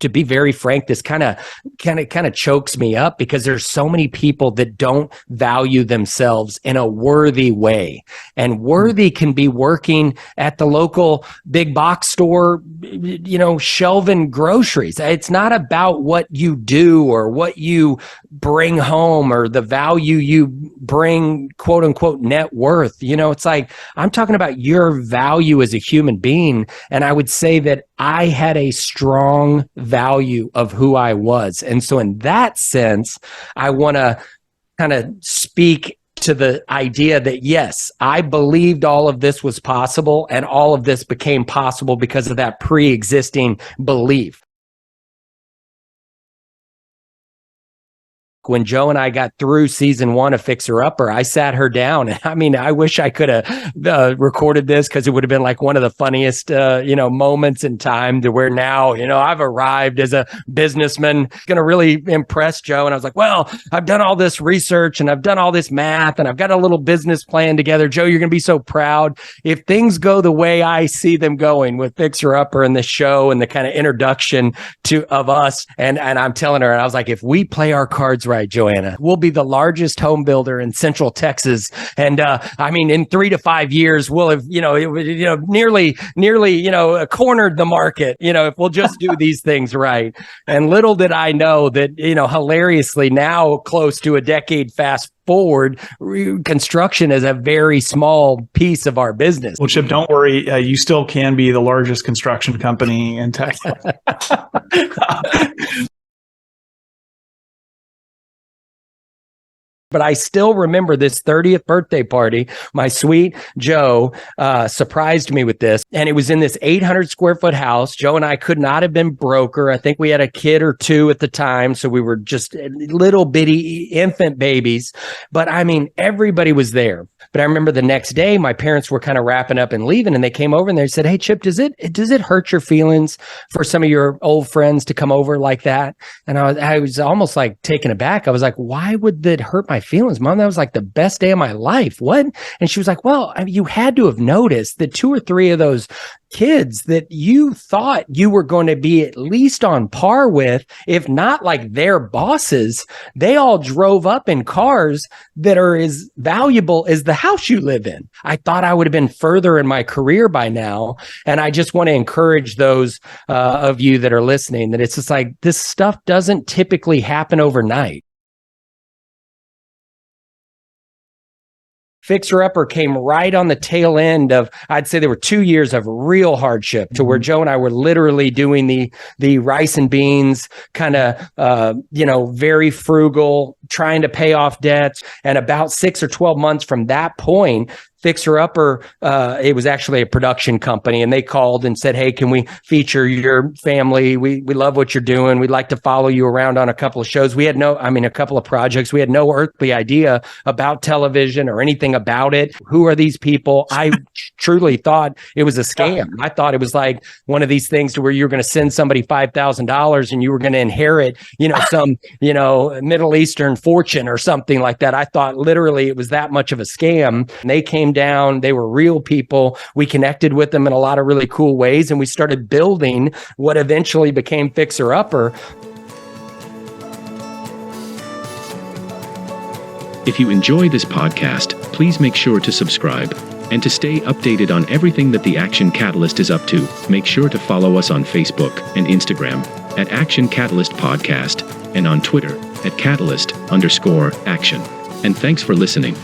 to be very frank, this kind of chokes me up, because there's so many people that don't value themselves in a worthy way. And worthy can be working at the local big box store, shelving groceries. It's not about what you do or what you bring home or the value you bring, quote unquote, net worth. It's like, I'm talking about your value as a human being. And I would say that I had a strong value of who I was. And so in that sense, I want to kind of speak to the idea that, yes, I believed all of this was possible, and all of this became possible because of that pre-existing belief. When Joe and I got through season 1 of Fixer Upper, I sat her down, and I wish I could have recorded this, because it would have been like one of the funniest, moments in time, to where now, I've arrived as a businessman, going to really impress Joe. And I was like, well, I've done all this research and I've done all this math and I've got a little business plan together. Joe, you're going to be so proud if things go the way I see them going with Fixer Upper and the show and the kind of introduction of us. And I'm telling her, and I was like, if we play our cards right, Joanna, we'll be the largest home builder in Central Texas. And in 3 to 5 years, we'll have, nearly, cornered the market, if we'll just do these things right. And little did I know that, hilariously, now close to a decade fast forward, construction is a very small piece of our business. Well, Chip, don't worry. You still can be the largest construction company in Texas. But I still remember this 30th birthday party. My sweet Joe surprised me with this. And it was in this 800 square foot house. Joe and I could not have been broker. I think we had a kid or two at the time. So we were just little bitty infant babies. But everybody was there. But I remember the next day, my parents were kind of wrapping up and leaving, and they came over and they said, hey, Chip, does it hurt your feelings for some of your old friends to come over like that? And I was almost like taken aback. I was like, why would that hurt my feelings, Mom? That was like the best day of my life. What? And she was like, well, you had to have noticed that 2 or 3 of those kids that you thought you were going to be at least on par with, if not like their bosses, they all drove up in cars that are as valuable as the house you live in. I thought I would have been further in my career by now. And I just want to encourage those of you that are listening that it's just like, this stuff doesn't typically happen overnight. Fixer Upper came right on the tail end of, I'd say there were 2 years of real hardship, to where Joe and I were literally doing the rice and beans kind of, very frugal, trying to pay off debts. And about 6 or 12 months from that point, Fixer Upper, it was actually a production company, and they called and said, hey, can we feature your family? We love what you're doing. We'd like to follow you around on a couple of shows. We had a couple of projects. We had no earthly idea about television or anything about it. Who are these people? I truly thought it was a scam. I thought it was like one of these things to where you were going to send somebody $5,000 and you were going to inherit, some, Middle Eastern fortune or something like that. I thought literally it was that much of a scam. And they came down. They were real people. We connected with them in a lot of really cool ways, and we started building what eventually became Fixer Upper. If you enjoy this podcast, please make sure to subscribe. And to stay updated on everything that the Action Catalyst is up to, make sure to follow us on Facebook and Instagram at Action Catalyst Podcast, and on Twitter at Catalyst_Action. And thanks for listening.